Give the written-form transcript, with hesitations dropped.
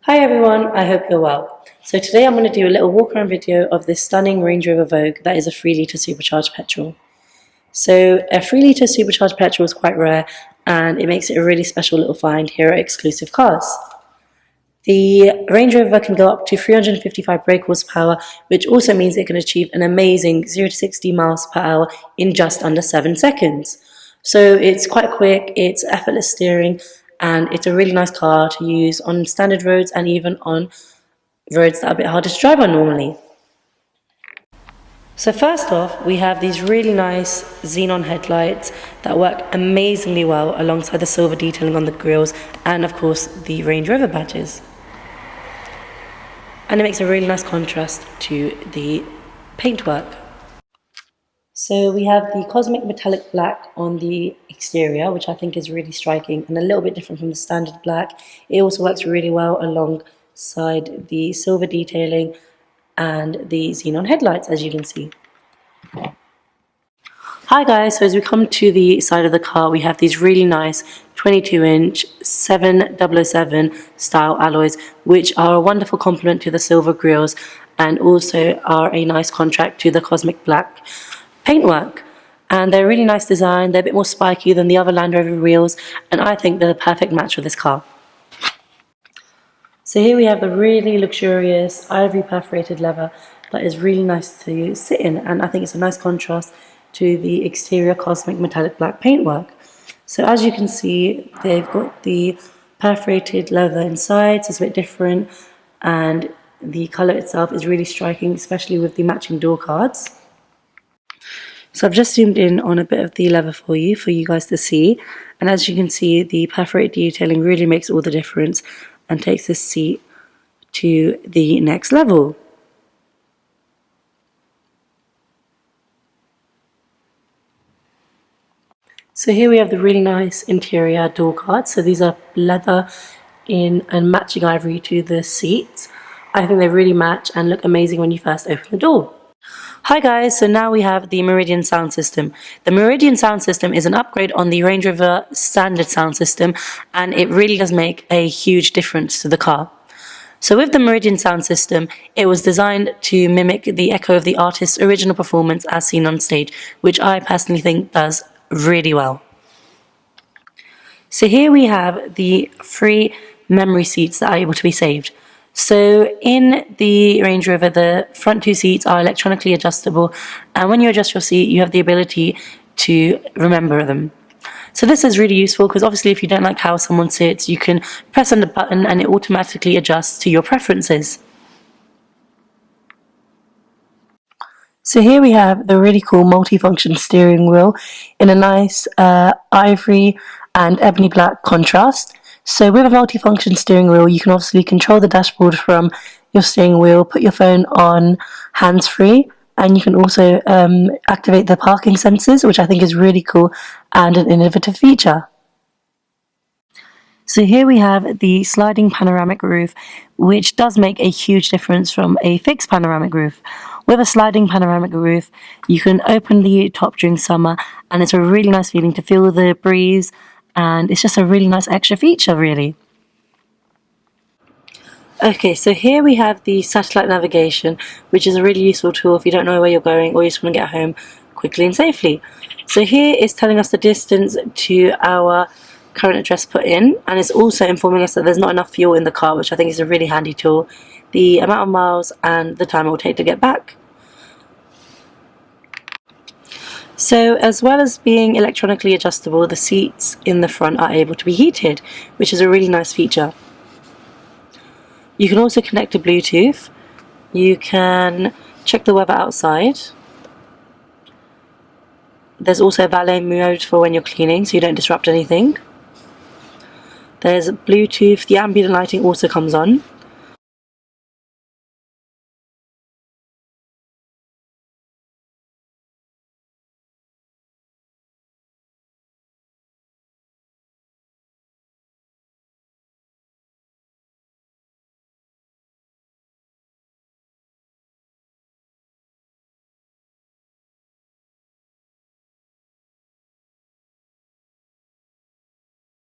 Hi everyone, I hope you're well. So today I'm going to do a little walk around video of this stunning Range Rover Vogue that is a 3 litre supercharged petrol. So a 3 litre supercharged petrol is quite rare and it makes it a really special little find here at Exclusive Cars. The Range Rover can go up to 355 brake horsepower, which also means it can achieve an amazing 0 to 60 miles per hour in just under 7 seconds. So it's quite quick, it's effortless steering, and it's a really nice car to use on standard roads and even on roads that are a bit harder to drive on normally. So first off, we have these really nice Xenon headlights that work amazingly well alongside the silver detailing on the grills and of course the Range Rover badges. And it makes a really nice contrast to the paintwork. So we have the cosmic metallic black on the exterior, which I think is really striking and a little bit different from the standard black. It also works really well alongside the silver detailing and the Xenon headlights, as you can see. Hi guys, so as we come to the side of the car, we have these really nice 22-inch 7007 style alloys, which are a wonderful complement to the silver grills and also are a nice contrast to the cosmic black paintwork. And they're a really nice design, they're a bit more spiky than the other Land Rover wheels, and I think they're the perfect match for this car. So here we have the really luxurious ivory perforated leather that is really nice to sit in, and I think it's a nice contrast to the exterior cosmic metallic black paintwork. So as you can see, they've got the perforated leather inside, so it's a bit different, and the colour itself is really striking, especially with the matching door cards. So I've just zoomed in on a bit of the leather for you guys to see, and as you can see, the perforated detailing really makes all the difference and takes this seat to the next level. So here we have the really nice interior door cards. So these are leather in and matching ivory to the seats. I think they really match and look amazing when you first open the door. Hi guys, so now we have the Meridian sound system. The Meridian sound system is an upgrade on the Range Rover standard sound system, and it really does make a huge difference to the car. So with the Meridian sound system, it was designed to mimic the echo of the artist's original performance as seen on stage, which I personally think does really well. So here we have the 3 memory seats that are able to be saved. So in the Range Rover, the front 2 seats are electronically adjustable, and when you adjust your seat, you have the ability to remember them. So this is really useful because obviously if you don't like how someone sits, you can press on the button and it automatically adjusts to your preferences. So here we have the really cool multi-function steering wheel in a nice ivory and ebony black contrast. So with a multi-function steering wheel, you can obviously control the dashboard from your steering wheel, put your phone on hands-free, and you can also activate the parking sensors, which I think is really cool and an innovative feature. So here we have the sliding panoramic roof, which does make a huge difference from a fixed panoramic roof. With a sliding panoramic roof, you can open the top during summer, and it's a really nice feeling to feel the breeze, and it's just a really nice extra feature, really. Okay, so here we have the satellite navigation, which is a really useful tool if you don't know where you're going or you just want to get home quickly and safely. So here it's telling us the distance to our current address put in, and it's also informing us that there's not enough fuel in the car, which I think is a really handy tool, the amount of miles and the time it will take to get back. So as well as being electronically adjustable, the seats in the front are able to be heated, which is a really nice feature. You can also connect to Bluetooth. You can check the weather outside. There's also valet mode for when you're cleaning, so you don't disrupt anything. There's Bluetooth, the ambient lighting also comes on.